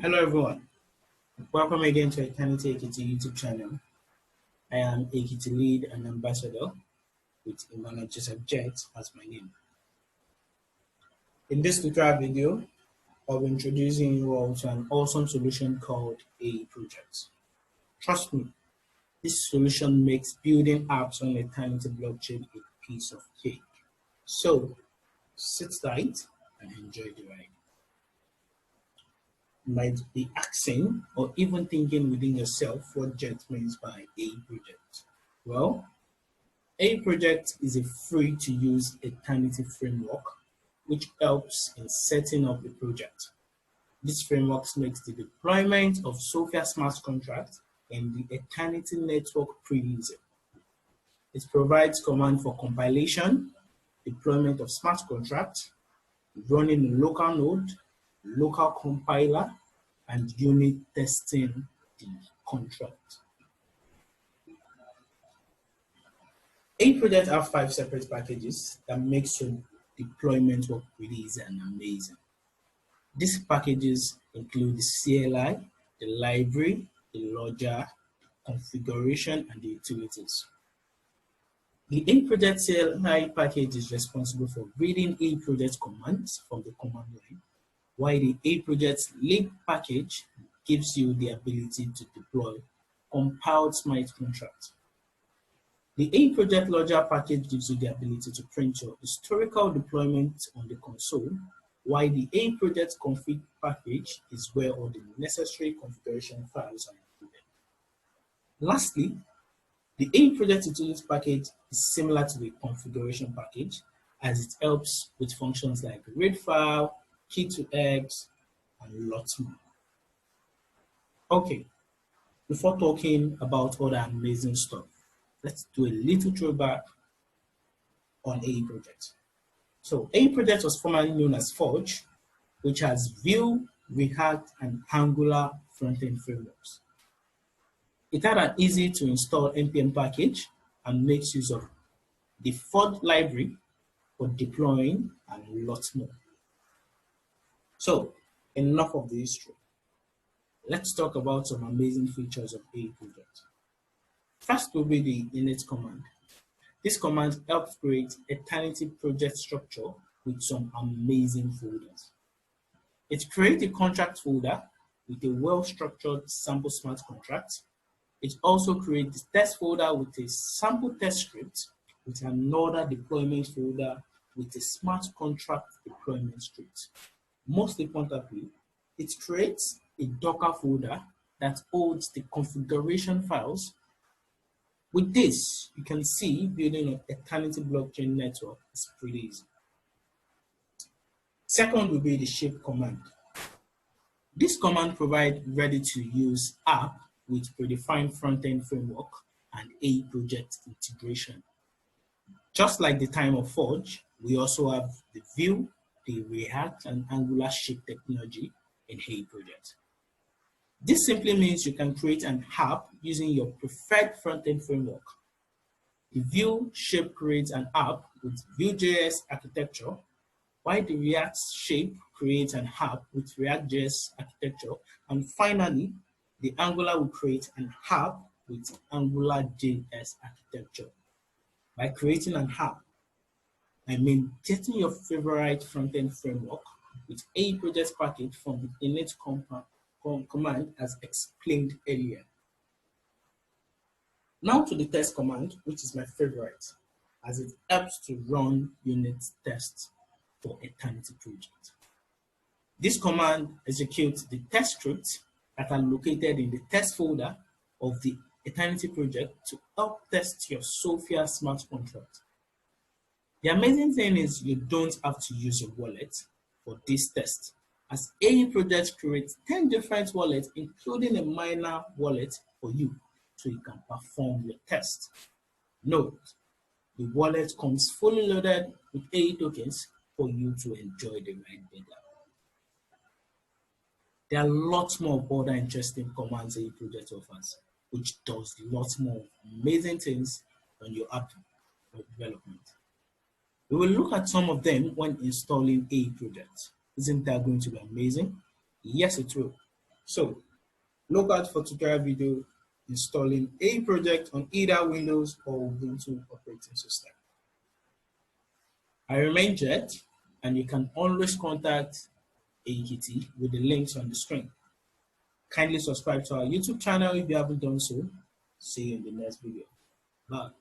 Hello everyone, welcome again to aeternity YouTube channel. I am Ekiti lead and ambassador with Emmanuel Joseph Jet as my name. In this tutorial video, I'll be introducing you all to an awesome solution called AEproject. Trust me, this solution makes building apps on Eternity blockchain a piece of cake. So sit tight and enjoy the ride. You might be asking or even thinking within yourself what Jet means by AEproject. Well, AEproject is a free-to-use Eternity framework which helps in setting up a project. This framework makes the deployment of Sophia smart contracts and the Eternity network pretty easy. It provides command for compilation, deployment of smart contracts, running a local node, local compiler, and unit testing the contract. AEproject have 5 separate packages that makes your deployment work really easy and amazing. These packages include the CLI, the library, the logger, the configuration, and the utilities. The AEproject CLI package is responsible for reading AEproject commands from the command line, while the AEproject lib package gives you the ability to deploy compiled smart contracts. The AEproject logger package gives you the ability to print your historical deployment on the console, while the AEproject config package is where all the necessary configuration files are included. Lastly, the AEproject utilities package is similar to the configuration package, as it helps with functions like read file, key to X, and lots more. Okay, before talking about other amazing stuff, let's do a little throwback on AEproject. So AEproject was formerly known as Forge, which has Vue, React, and Angular front-end frameworks. It had an easy to install NPM package and makes use of the Forge library for deploying and lots more. So enough of the history. Let's talk about some amazing features of AEproject. First will be the init command. This command helps create Eternity project structure with some amazing folders. It creates a contract folder with a well-structured sample smart contract. It also creates a test folder with a sample test script with another deployment folder with a smart contract deployment script. Most importantly, it creates a Docker folder that holds the configuration files. With this, you can see building an Eternity blockchain network is pretty easy. Second will be the shape command. This command provides ready-to-use app with predefined front-end framework and AEproject integration. Just like the time of Forge, we also have the Vue, the React, and Angular shape technology in AEproject. This simply means you can create an app using your preferred front-end framework. The Vue shape creates an app with Vue.js architecture, while the React shape creates an app with React.js architecture, and finally, the Angular will create an app with Angular.js architecture. By creating an app, I mean getting your favorite front-end framework with AEproject package from the init command as explained earlier. Now to the test command, which is my favorite, as it helps to run unit tests for Eternity project. This command executes the test scripts that are located in the test folder of the Eternity project to help test your Sophia smart contract. The amazing thing is you don't have to use your wallet for this test, as AEproject creates 10 different wallets, including a minor wallet for you, so you can perform your test. Note, the wallet comes fully loaded with AE tokens for you to enjoy the ride better. There are lots more other interesting commands AEproject offers, which does lots more amazing things on your app development. We will look at some of them when installing AEproject. Isn't that going to be amazing? Yes, it will. So look out for tutorial video installing AEproject on either Windows or Ubuntu operating system. I remain Jet, and you can always contact ækiti with the links on the screen. Kindly subscribe to our YouTube channel if you haven't done so. See you in the next video. Bye.